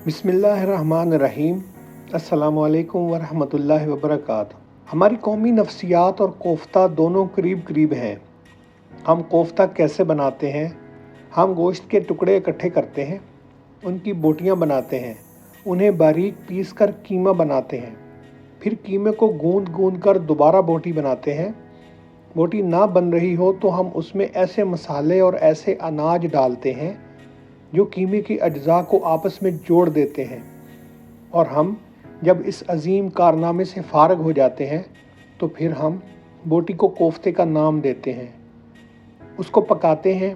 بسم اللہ الرحمن الرحیم۔ السلام علیکم ورحمۃ اللہ وبرکاتہ۔ ہماری قومی نفسیات اور کوفتہ دونوں قریب قریب ہیں۔ ہم کوفتہ کیسے بناتے ہیں؟ ہم گوشت کے ٹکڑے اکٹھے کرتے ہیں، ان کی بوٹیاں بناتے ہیں، انہیں باریک پیس کر قیمہ بناتے ہیں، پھر قیمے کو گوند گوند کر دوبارہ بوٹی بناتے ہیں۔ بوٹی نہ بن رہی ہو تو ہم اس میں ایسے مسالے اور ایسے اناج ڈالتے ہیں جو قیمے کی اجزاء کو آپس میں جوڑ دیتے ہیں، اور ہم جب اس عظیم کارنامے سے فارغ ہو جاتے ہیں تو پھر ہم بوٹی کو کوفتے کا نام دیتے ہیں۔ اس کو پکاتے ہیں،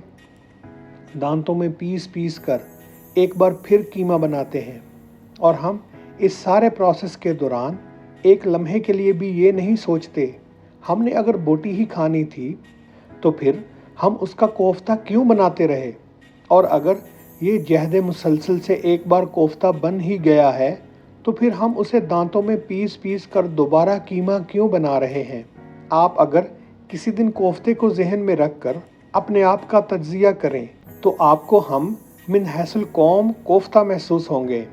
دانتوں میں پیس پیس کر ایک بار پھر قیمہ بناتے ہیں، اور ہم اس سارے پروسیس کے دوران ایک لمحے کے لیے بھی یہ نہیں سوچتے ہم نے اگر بوٹی ہی کھانی تھی تو پھر ہم اس کا کوفتہ کیوں بناتے رہے، اور اگر یہ جہد مسلسل سے ایک بار کوفتہ بن ہی گیا ہے تو پھر ہم اسے دانتوں میں پیس پیس کر دوبارہ قیمہ کیوں بنا رہے ہیں۔ آپ اگر کسی دن کوفتے کو ذہن میں رکھ کر اپنے آپ کا تجزیہ کریں تو آپ کو ہم من حیث القوم کوفتہ محسوس ہوں گے۔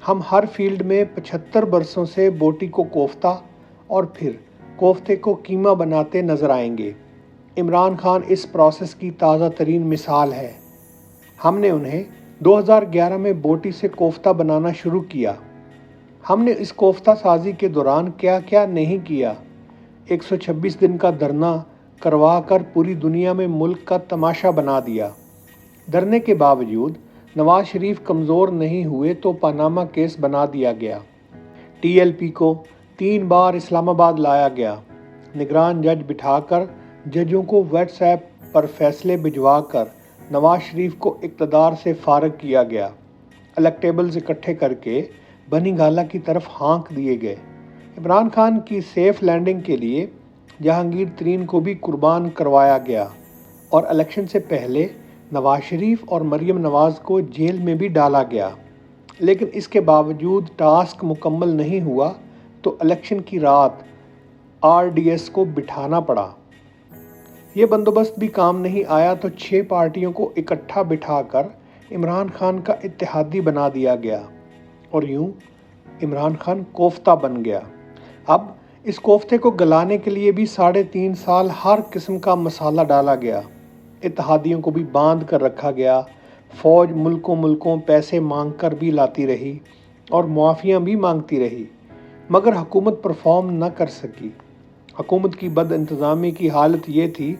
ہم ہر فیلڈ میں 75 برسوں سے بوٹی کو کوفتہ اور پھر کوفتے کو قیمہ بناتے نظر آئیں گے۔ عمران خان اس پروسیس کی تازہ ترین مثال ہے۔ ہم نے انہیں 2011 میں بوٹی سے کوفتہ بنانا شروع کیا۔ ہم نے اس کوفتہ سازی کے دوران کیا کیا نہیں کیا۔ 126 دن کا دھرنا کروا کر پوری دنیا میں ملک کا تماشا بنا دیا۔ دھرنے کے باوجود نواز شریف کمزور نہیں ہوئے تو پاناما کیس بنا دیا گیا۔ ٹی ایل پی کو 3 بار اسلام آباد لایا گیا۔ نگران جج بٹھا کر ججوں کو واٹس ایپ پر فیصلے بھجوا کر نواز شریف کو اقتدار سے فارغ کیا گیا۔ الیکٹیبلز اکٹھے کر کے بنی گالہ کی طرف ہانک دیے گئے۔ عمران خان کی سیف لینڈنگ کے لیے جہانگیر ترین کو بھی قربان کروایا گیا، اور الیکشن سے پہلے نواز شریف اور مریم نواز کو جیل میں بھی ڈالا گیا۔ لیکن اس کے باوجود ٹاسک مکمل نہیں ہوا تو الیکشن کی رات RDS کو بٹھانا پڑا۔ یہ بندوبست بھی کام نہیں آیا تو 6 پارٹیوں کو اکٹھا بٹھا کر عمران خان کا اتحادی بنا دیا گیا، اور یوں عمران خان کوفتہ بن گیا۔ اب اس کوفتے کو گلانے کے لیے بھی 3.5 سال ہر قسم کا مسالہ ڈالا گیا، اتحادیوں کو بھی باندھ کر رکھا گیا، فوج ملکوں پیسے مانگ کر بھی لاتی رہی اور معافیاں بھی مانگتی رہی، مگر حکومت پرفارم نہ کر سکی۔ حکومت کی بد انتظامی کی حالت یہ تھی،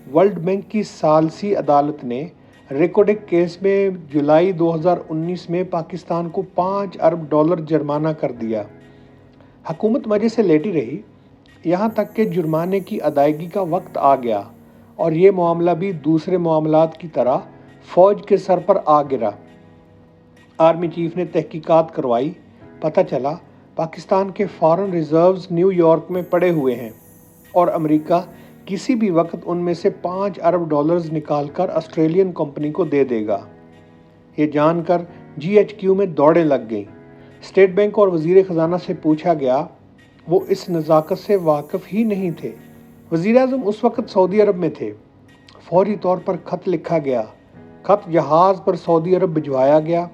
ورلڈ بینک کی ثالثی عدالت نے ریکوڈک کیس میں جولائی 2019 میں پاکستان کو $5 ارب جرمانہ کر دیا۔ حکومت مزے سے لیٹی رہی، یہاں تک کہ جرمانے کی ادائیگی کا وقت آ گیا اور یہ معاملہ بھی دوسرے معاملات کی طرح فوج کے سر پر آ گرا۔ آرمی چیف نے تحقیقات کروائی، پتہ چلا پاکستان کے فارن ریزروز نیو یارک میں پڑے ہوئے ہیں، اور امریکہ کسی بھی وقت ان میں سے $5 ارب نکال کر آسٹریلین کمپنی کو دے دے گا۔ یہ جان کر GHQ میں دوڑیں لگ گئیں۔ اسٹیٹ بینک اور وزیر خزانہ سے پوچھا گیا، وہ اس نزاکت سے واقف ہی نہیں تھے۔ وزیر اعظم اس وقت سعودی عرب میں تھے۔ فوری طور پر خط لکھا گیا، خط جہاز پر سعودی عرب بھجوایا گیا،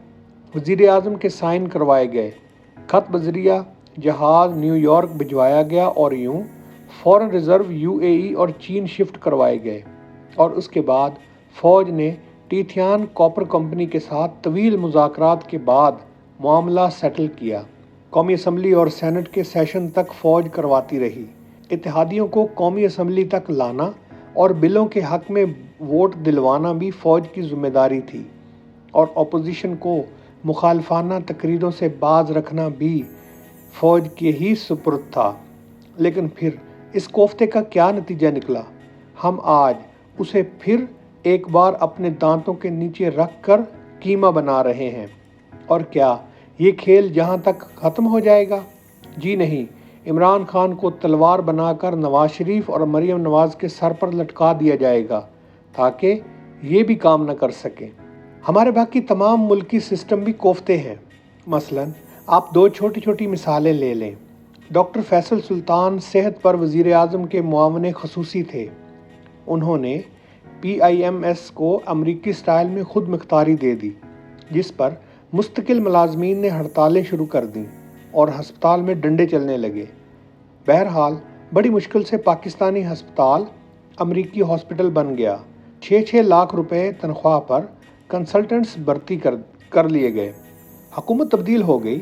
وزیر اعظم کے سائن کروائے گئے، خط بذریعہ جہاز نیو یارک بھجوایا گیا، اور یوں فورن ریزرو UAE اور چین شفٹ کروائے گئے، اور اس کے بعد فوج نے ٹیتھیان کاپر کمپنی کے ساتھ طویل مذاکرات کے بعد معاملہ سیٹل کیا۔ قومی اسمبلی اور سینٹ کے سیشن تک فوج کرواتی رہی۔ اتحادیوں کو قومی اسمبلی تک لانا اور بلوں کے حق میں ووٹ دلوانا بھی فوج کی ذمہ داری تھی، اور اپوزیشن کو مخالفانہ تقریروں سے باز رکھنا بھی فوج کے ہی سپرد تھا۔ لیکن پھر اس کوفتے کا کیا نتیجہ نکلا؟ ہم آج اسے پھر ایک بار اپنے دانتوں کے نیچے رکھ کر قیمہ بنا رہے ہیں، اور کیا یہ کھیل جہاں تک ختم ہو جائے گا؟ جی نہیں، عمران خان کو تلوار بنا کر نواز شریف اور مریم نواز کے سر پر لٹکا دیا جائے گا تاکہ یہ بھی کام نہ کر سکیں۔ ہمارے باقی تمام ملکی سسٹم بھی کوفتے ہیں۔ مثلاً آپ 2 چھوٹی چھوٹی مثالیں لے لیں۔ ڈاکٹر فیصل سلطان صحت پر وزیر اعظم کے معاون خصوصی تھے۔ انہوں نے PIMS کو امریکی سٹائل میں خود مختاری دے دی، جس پر مستقل ملازمین نے ہڑتالیں شروع کر دیں اور ہسپتال میں ڈنڈے چلنے لگے۔ بہرحال بڑی مشکل سے پاکستانی ہسپتال امریکی ہاسپٹل بن گیا۔ 6 لاکھ روپے تنخواہ پر کنسلٹنٹس بھرتی کر لیے گئے۔ حکومت تبدیل ہو گئی۔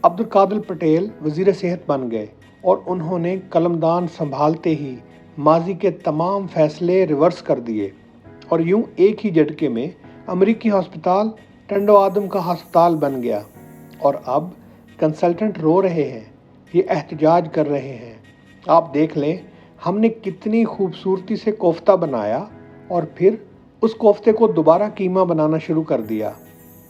عبدالقادر پٹیل وزیر صحت بن گئے اور انہوں نے قلمدان سنبھالتے ہی ماضی کے تمام فیصلے ریورس کر دیے، اور یوں ایک ہی جھٹکے میں امریکی ہسپتال ٹنڈو آدم کا ہسپتال بن گیا۔ اور اب کنسلٹنٹ رو رہے ہیں، یہ احتجاج کر رہے ہیں۔ آپ دیکھ لیں ہم نے کتنی خوبصورتی سے کوفتہ بنایا اور پھر اس کوفتے کو دوبارہ قیمہ بنانا شروع کر دیا۔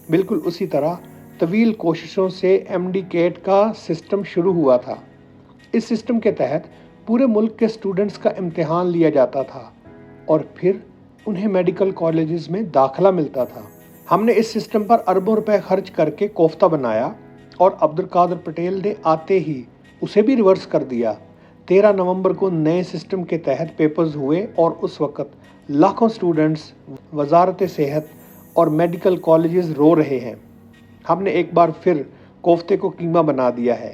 بالکل اسی طرح طویل کوششوں سے ایم ڈی کیٹ کا سسٹم شروع ہوا تھا۔ اس سسٹم کے تحت پورے ملک کے اسٹوڈنٹس کا امتحان لیا جاتا تھا اور پھر انہیں میڈیکل کالجز میں داخلہ ملتا تھا۔ ہم نے اس سسٹم پر اربوں روپے خرچ کر کے کوفتہ بنایا اور عبدالقادر پٹیل نے آتے ہی اسے بھی ریورس کر دیا۔ 13 نومبر کو نئے سسٹم کے تحت پیپرز ہوئے اور اس وقت لاکھوں اسٹوڈنٹس وزارت صحت اور میڈیکل کالجز رو رہے ہیں۔ ہم نے ایک بار پھر کوفتے کو قیمہ بنا دیا ہے۔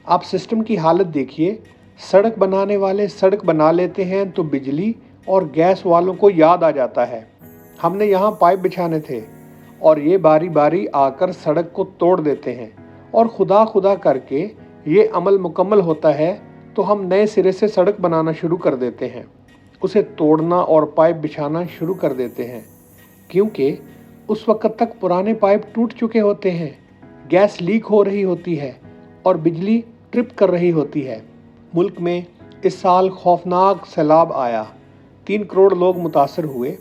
آپ سسٹم کی حالت دیکھیے، سڑک بنانے والے سڑک بنا لیتے ہیں تو بجلی اور گیس والوں کو یاد آ جاتا ہے ہم نے یہاں پائپ بچھانے تھے، اور یہ باری باری آ کر سڑک کو توڑ دیتے ہیں، اور خدا خدا کر کے یہ عمل مکمل ہوتا ہے تو ہم نئے سرے سے سڑک بنانا شروع کر دیتے ہیں، اسے توڑنا اور پائپ بچھانا شروع کر دیتے ہیں، کیونکہ اس وقت تک پرانے پائپ ٹوٹ چکے ہوتے ہیں، گیس لیک ہو رہی ہوتی ہے اور بجلی ٹرپ کر رہی ہوتی ہے۔ ملک میں اس سال خوفناک سیلاب آیا، 3 کروڑ لوگ متاثر ہوئے۔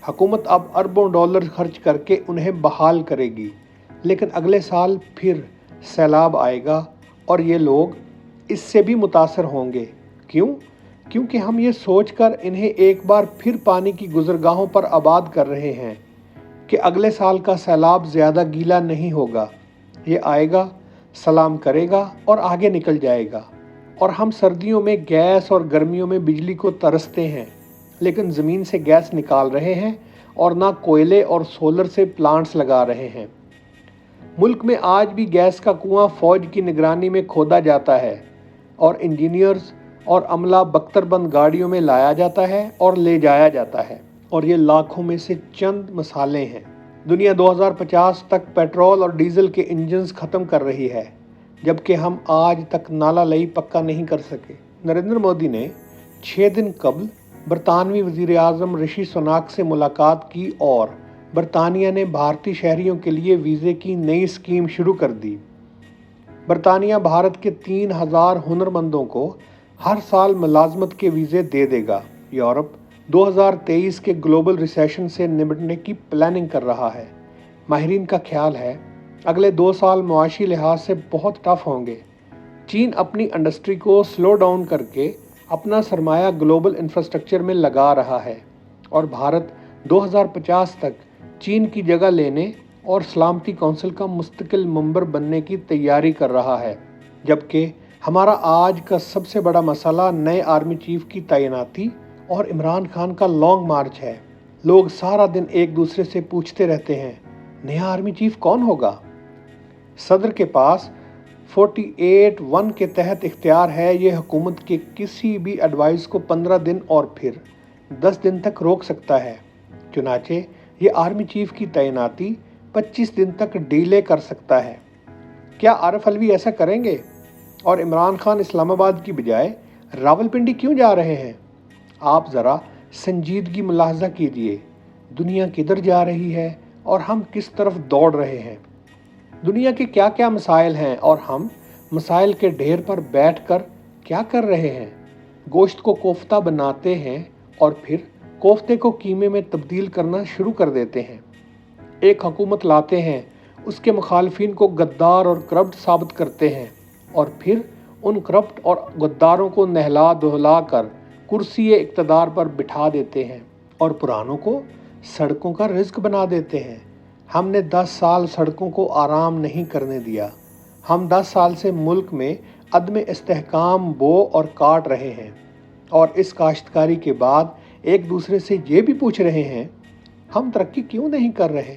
حکومت اب اربوں ڈالر خرچ کر کے انہیں بحال کرے گی، لیکن اگلے سال پھر سیلاب آئے گا اور یہ لوگ اس سے بھی متاثر ہوں گے۔ کیوں؟ کیونکہ ہم یہ سوچ کر انہیں ایک بار پھر پانی کی گزرگاہوں پر آباد کر رہے ہیں کہ اگلے سال کا سیلاب زیادہ گیلا نہیں ہوگا، یہ آئے گا، سلام کرے گا اور آگے نکل جائے گا۔ اور ہم سردیوں میں گیس اور گرمیوں میں بجلی کو ترستے ہیں، لیکن زمین سے گیس نکال رہے ہیں اور نہ کوئلے اور سولر سے پلانٹس لگا رہے ہیں۔ ملک میں آج بھی گیس کا کنواں فوج کی نگرانی میں کھودا جاتا ہے اور انجینئرز اور عملہ بختر بند گاڑیوں میں لایا جاتا ہے اور لے جایا جاتا ہے، اور یہ لاکھوں میں سے چند مثالیں ہیں۔ دنیا 2050 تک پیٹرول اور ڈیزل کے انجنز ختم کر رہی ہے، جبکہ ہم آج تک نالا لئی پکا نہیں کر سکے۔ نریندر مودی نے 6 دن قبل برطانوی وزیر اعظم رشی سناک سے ملاقات کی اور برطانیہ نے بھارتی شہریوں کے لیے ویزے کی نئی اسکیم شروع کر دی۔ برطانیہ بھارت کے 3000 ہنرمندوں کو ہر سال ملازمت کے ویزے دے دے گا۔ یورپ 2023 کے گلوبل ریسیشن سے نمٹنے کی پلاننگ کر رہا ہے۔ ماہرین کا خیال ہے اگلے 2 سال معاشی لحاظ سے بہت ٹف ہوں گے۔ چین اپنی انڈسٹری کو سلو ڈاؤن کر کے اپنا سرمایہ گلوبل انفراسٹرکچر میں لگا رہا ہے، اور بھارت 2050 تک چین کی جگہ لینے اور سلامتی کونسل کا مستقل ممبر بننے کی تیاری کر رہا ہے، جبکہ ہمارا آج کا سب سے بڑا مسئلہ نئے آرمی چیف کی تعیناتی اور عمران خان کا لانگ مارچ ہے۔ لوگ سارا دن ایک دوسرے سے پوچھتے رہتے ہیں، نیا آرمی چیف کون ہوگا؟ صدر کے پاس 48(1) کے تحت اختیار ہے، یہ حکومت کے کسی بھی ایڈوائس کو 15 دن اور پھر 10 دن تک روک سکتا ہے۔ چنانچہ یہ آرمی چیف کی تعیناتی 25 دن تک ڈیلے کر سکتا ہے۔ کیا عارف علوی ایسا کریں گے؟ اور عمران خان اسلام آباد کی بجائے راولپنڈی کیوں جا رہے ہیں؟ آپ ذرا سنجیدگی ملاحظہ کیجئے، دنیا کدھر جا رہی ہے اور ہم کس طرف دوڑ رہے ہیں۔ دنیا کے کیا کیا مسائل ہیں اور ہم مسائل کے ڈھیر پر بیٹھ کر کیا کر رہے ہیں؟ گوشت کو کوفتہ بناتے ہیں اور پھر کوفتے کو قیمے میں تبدیل کرنا شروع کر دیتے ہیں۔ ایک حکومت لاتے ہیں، اس کے مخالفین کو غدار اور کرپٹ ثابت کرتے ہیں، اور پھر ان کرپٹ اور غداروں کو نہلا دہلا کر کرسی اقتدار پر بٹھا دیتے ہیں اور پرانوں کو سڑکوں کا رزق بنا دیتے ہیں۔ ہم نے 10 سال سڑکوں کو آرام نہیں کرنے دیا۔ ہم 10 سال سے ملک میں عدم استحکام بو اور کاٹ رہے ہیں، اور اس کاشتکاری کے بعد ایک دوسرے سے یہ بھی پوچھ رہے ہیں، ہم ترقی کیوں نہیں کر رہے؟